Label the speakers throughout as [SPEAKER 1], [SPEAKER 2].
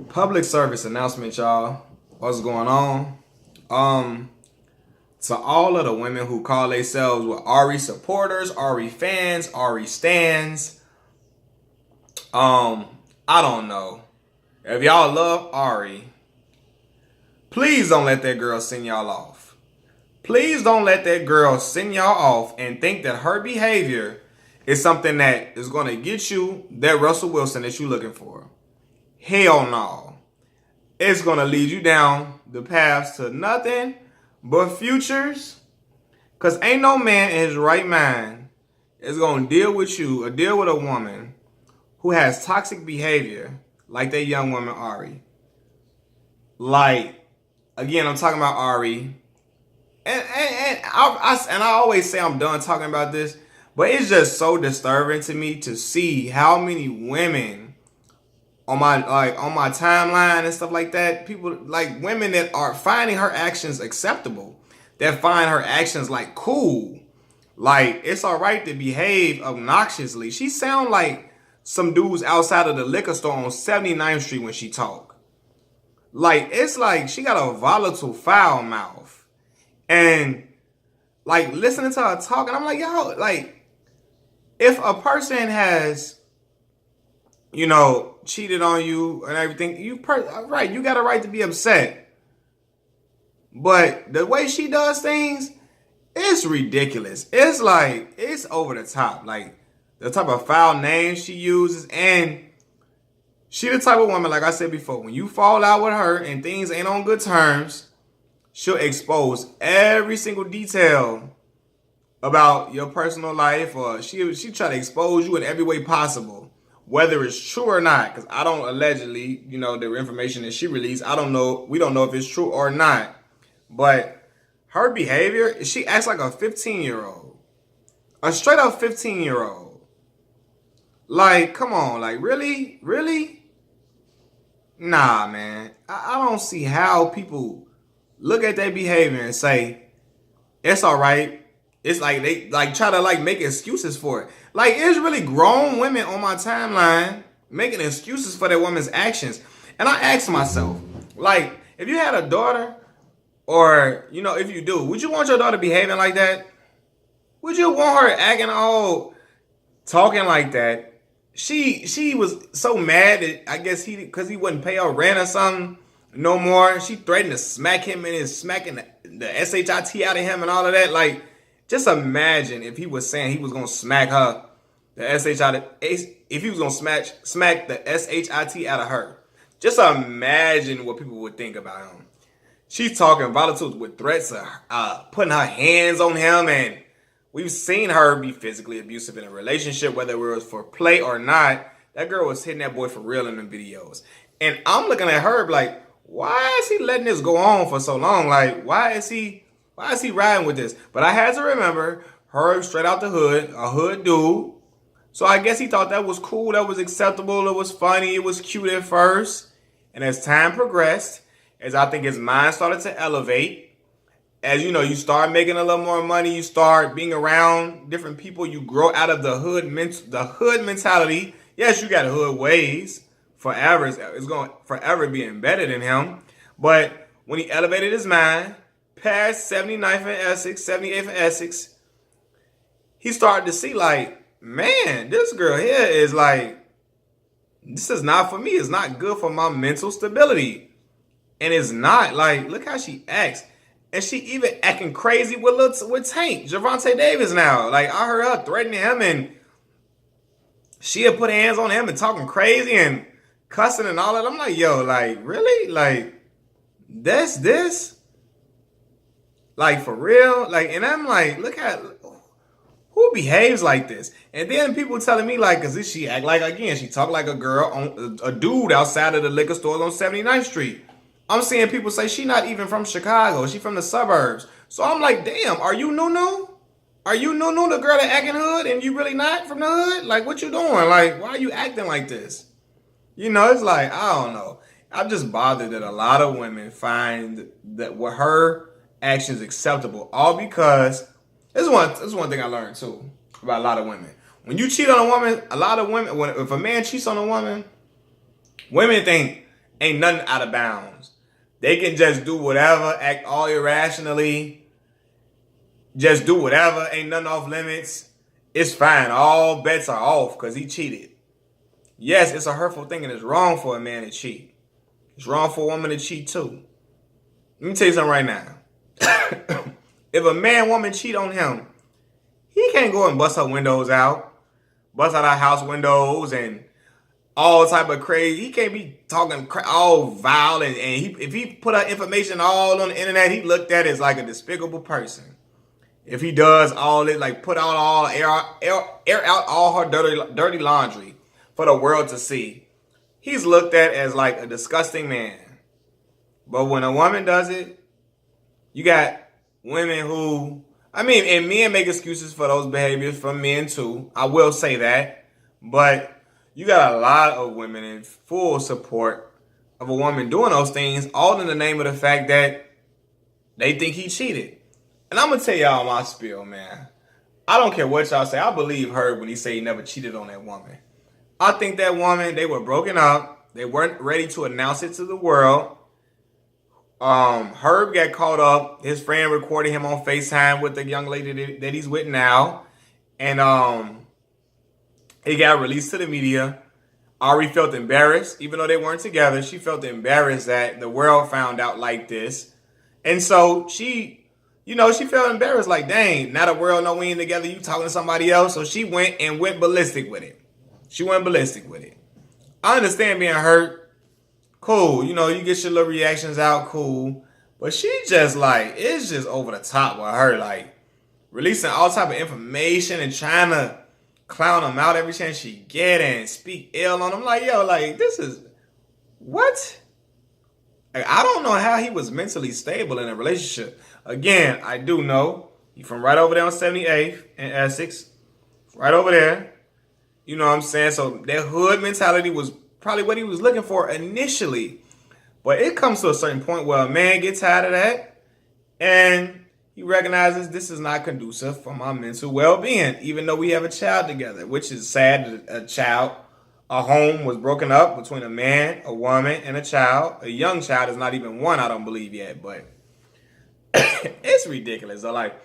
[SPEAKER 1] Public service announcement, y'all. What's going on? Um, to all of the women who call themselves with Ari supporters, Ari fans, Ari stands. Um, I don't know. If y'all love Ari, please don't let that girl send y'all off. Please don't let that girl send y'all off and think that her behavior is something that is going to get you that Russell Wilson that you're looking for. Hell no. It's going to lead you down the paths to nothing but futures. Because ain't no man in his right mind is going to deal with you or deal with a woman who has toxic behavior like that young woman Ari. Like, again, I'm talking about Ari. And I always say I'm done talking about this, but it's just so disturbing to me to see how many women on my timeline and stuff like that, people like women that are finding her actions acceptable, that find her actions like cool, like it's all right to behave obnoxiously. She sound like some dudes outside of the liquor store on 79th Street when she talk. Like it's like she got a volatile foul mouth, and like listening to her talk, and I'm like, yo, like if a person has cheated on you and everything, right, you got a right to be upset. But the way she does things, it's ridiculous. It's like, it's over the top. Like, the type of foul names she uses. And she the type of woman, like I said before, when you fall out with her and things ain't on good terms, she'll expose every single detail about your personal life, or she try to expose you in every way possible. Whether it's true or not, because I don't allegedly, the information that she released, I don't know, we don't know if it's true or not. But her behavior, she acts like a 15-year-old. A straight up 15-year-old. Like, come on, like, really? Really? Nah, man. I don't see how people look at their behavior and say, it's all right. It's like they like try to like make excuses for it. Like it's really grown women on my timeline making excuses for their woman's actions. And I asked myself, like, if you had a daughter, or if you do, would you want your daughter behaving like that? Would you want her acting all talking like that? She was so mad that I guess because he wouldn't pay her rent or something no more. She threatened to smack him and is smacking the shit out of him and all of that. Like, just imagine if he was saying he was gonna smack her, if he was gonna smack the shit out of her. Just imagine what people would think about him. She's talking volatile with threats of putting her hands on him, and we've seen her be physically abusive in a relationship, whether it was for play or not. That girl was hitting that boy for real in them videos. And I'm looking at her like, why is he letting this go on for so long? Like, why is he riding with this? But I had to remember, her straight out the hood, a hood dude. So I guess he thought that was cool, that was acceptable, it was funny, it was cute at first. And as time progressed, as I think his mind started to elevate, as you start making a little more money, you start being around different people, you grow out of the hood mentality. Yes, you got hood ways. Forever, it's going to forever be embedded in him. But when he elevated his mind past 79th and Essex, 78th and Essex, he started to see like, man, this girl here is like, this is not for me. It's not good for my mental stability. And it's not like, look how she acts. And she even acting crazy with Tank, Javante Davis now. Like, I heard her threatening him, and she had put hands on him and talking crazy and cussing and all that. I'm like, yo, like, really? Like, this? Like, for real? Like, and I'm like, look at who behaves like this. And then people telling me, like, because she act like, again, she talk like a girl, a dude outside of the liquor stores on 79th Street. I'm seeing people say she not even from Chicago. She from the suburbs. So I'm like, damn, are you Nunu? Are you Nunu, the girl that acting hood, and you really not from the hood? Like, what you doing? Like, why are you acting like this? It's like, I don't know. I'm just bothered that a lot of women find that with her actions acceptable, all because this is one thing I learned too about a lot of women. When you cheat on a woman, a lot of women, if a man cheats on a woman, women think ain't nothing out of bounds. They can just do whatever, act all irrationally, just do whatever, ain't nothing off limits. It's fine. All bets are off because he cheated. Yes, it's a hurtful thing and it's wrong for a man to cheat. It's wrong for a woman to cheat too. Let me tell you something right now. If a man, woman cheat on him, he can't go and bust her windows out, bust out our house windows and all type of crazy. He can't be talking all vile and if he put out information all on the internet, he looked at it as like a despicable person. If he does all it, like put out all air out all her dirty laundry for the world to see, he's looked at as like a disgusting man. But when a woman does it, you got women who, and men make excuses for those behaviors from men too. I will say that. But you got a lot of women in full support of a woman doing those things, all in the name of the fact that they think he cheated. And I'm going to tell y'all my spiel, man. I don't care what y'all say. I believe Herb when he say he never cheated on that woman. I think that woman, they were broken up. They weren't ready to announce it to the world. Herb got caught up. His friend recorded him on FaceTime with the young lady that he's with now. And he got released to the media. Ari felt embarrassed. Even though they weren't together, she felt embarrassed that the world found out like this. And so she felt embarrassed, like, dang, now the world know we ain't together, you talking to somebody else. So she went ballistic with it. I understand being hurt. Cool, you get your little reactions out, cool. But she just like, it's just over the top with her, like, releasing all type of information and trying to clown him out every chance she get and speak ill on him. Like, yo, like, this is, what? Like, I don't know how he was mentally stable in a relationship. Again, I do know he from right over there on 78th in Essex. Right over there. You know what I'm saying? So that hood mentality was probably what he was looking for initially. But it comes to a certain point where a man gets tired of that and he recognizes this is not conducive for my mental well-being, even though we have a child together, which is sad. A home was broken up between a man, a woman, and a child. A young child is not even one, I don't believe yet, but it's ridiculous. So, like,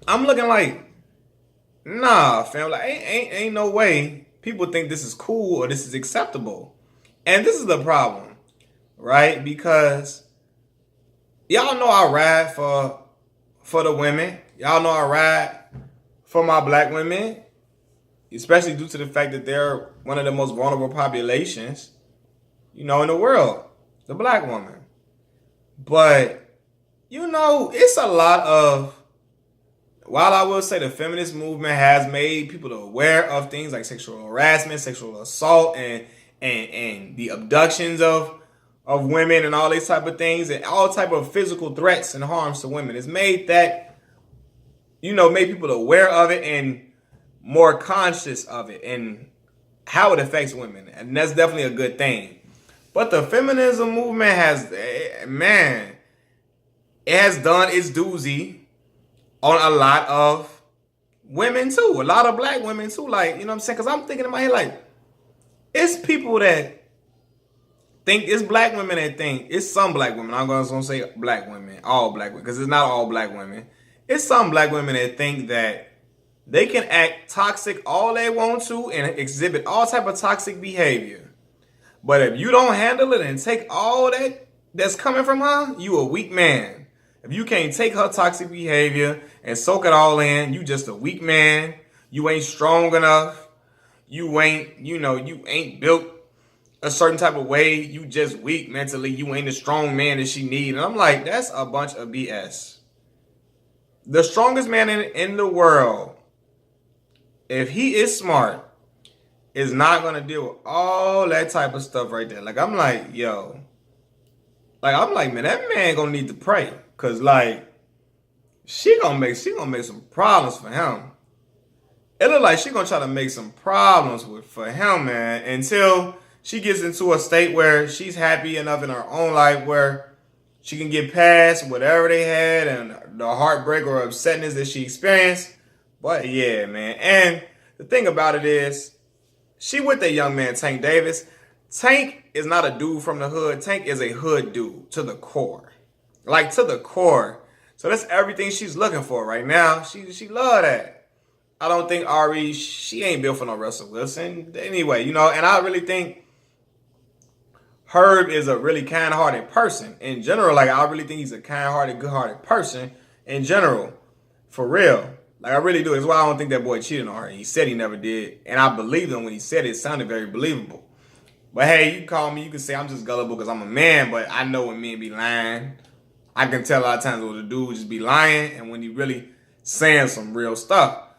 [SPEAKER 1] I'm looking like, nah, fam, like, ain't no way people think this is cool or this is acceptable. And this is the problem, right? Because y'all know I ride for the women. Y'all know I ride for my black women, especially due to the fact that they're one of the most vulnerable populations, in the world, the black woman. But, it's a lot of, while I will say the feminist movement has made people aware of things like sexual harassment, sexual assault, and the abductions of women and all these type of things and all type of physical threats and harms to women. It's made that, made people aware of it and more conscious of it and how it affects women. And that's definitely a good thing. But the feminism movement has, man, it has done its doozy on a lot of women too. A lot of black women too. Like, you know what I'm saying? Because I'm thinking in my head, like, it's people that think, it's black women that think, it's some black women. I'm going to say black women, all black women, because it's not all black women. It's some black women that think that they can act toxic all they want to and exhibit all type of toxic behavior. But if you don't handle it and take all that's coming from her, you a weak man. If you can't take her toxic behavior and soak it all in, you just a weak man. You ain't strong enough. You ain't, you ain't built a certain type of way. You just weak mentally. You ain't the strong man that she need. And I'm like, that's a bunch of BS. The strongest man in the world, if he is smart, is not going to deal with all that type of stuff right there. Like, I'm like, yo. Like, I'm like, man, that man going to need to pray. Because, like, she gonna make some problems for him. It look like she gonna try to make some problems for him, man, until she gets into a state where she's happy enough in her own life where she can get past whatever they had and the heartbreak or upsetness that she experienced. But, yeah, man. And the thing about it is, she with that young man, Tank Davis. Tank is not a dude from the hood. Tank is a hood dude to the core. Like, to the core. So that's everything she's looking for right now. She love that. I don't think Ari, she ain't built for no Russell Wilson. Anyway, you know, and I really think Herb is a really kind-hearted person in general. Like, I really think he's a kind-hearted, good-hearted person in general. For real. Like, I really do. That's why I don't think that boy cheated on her. He said he never did. And I believed him when he said it. It sounded very believable. But hey, you call me, you can say I'm just gullible because I'm a man, but I know when men be lying. I can tell a lot of times when the dude just be lying and when he really saying some real stuff.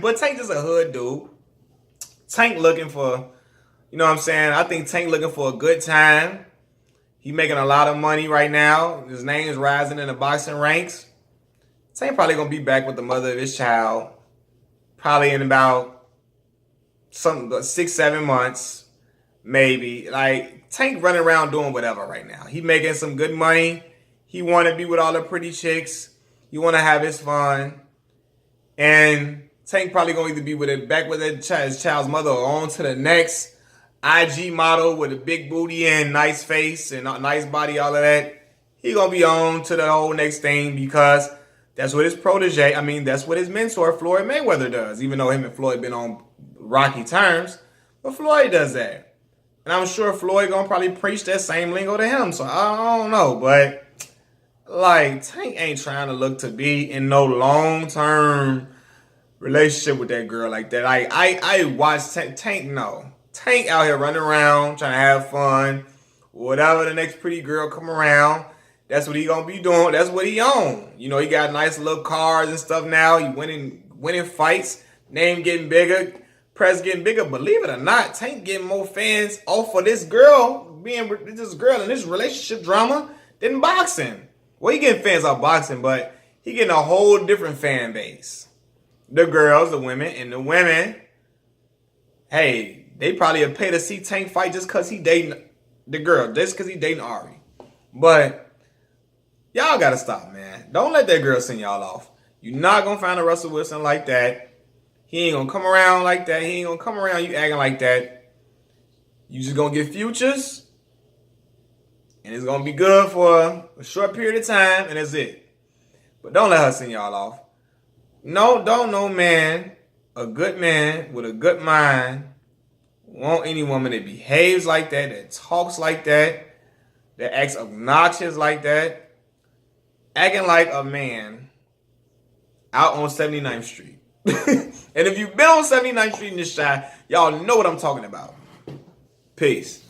[SPEAKER 1] But Tank just a hood dude. Tank looking for, you know what I'm saying? I think Tank looking for a good time. He making a lot of money right now. His name is rising in the boxing ranks. Tank probably gonna be back with the mother of his child. Probably in about 6-7 months. Maybe. Like, Tank running around doing whatever right now. He making some good money. He want to be with all the pretty chicks. He want to have his fun. And Tank probably going to either be with it back with his child's mother or on to the next IG model with a big booty and nice face and a nice body, all of that. He going to be on to the whole next thing because that's what his protege, that's what his mentor, Floyd Mayweather, does. Even though him and Floyd been on rocky terms. But Floyd does that. And I'm sure Floyd gonna probably preach that same lingo to him. So I don't know. But like, Tank ain't trying to look to be in no long-term relationship with that girl like that. Like, I watched Tank, no. Tank out here running around, trying to have fun. Whatever the next pretty girl come around, that's what he gonna be doing. That's what he on. You know, he got nice little cars and stuff now. He winning fights. Name getting bigger. Press getting bigger. Believe it or not, Tank getting more fans off of this girl, being with this girl in this relationship drama than boxing. Well, he getting fans off boxing, but he getting a whole different fan base. The girls, the women, and the women, hey, they probably have paid to see Tank fight just because he dating the girl, just because he dating Ari. But y'all got to stop, man. Don't let that girl send y'all off. You're not going to find a Russell Wilson like that. He ain't going to come around like that. He ain't going to come around you acting like that. You just going to get futures. And it's going to be good for a short period of time. And that's it. But don't let her send y'all off. No, don't no man, a good man with a good mind, want any woman that behaves like that talks like that acts obnoxious like that, acting like a man out on 79th Street. And if you've been on 79th Street in this shot, y'all know what I'm talking about. Peace.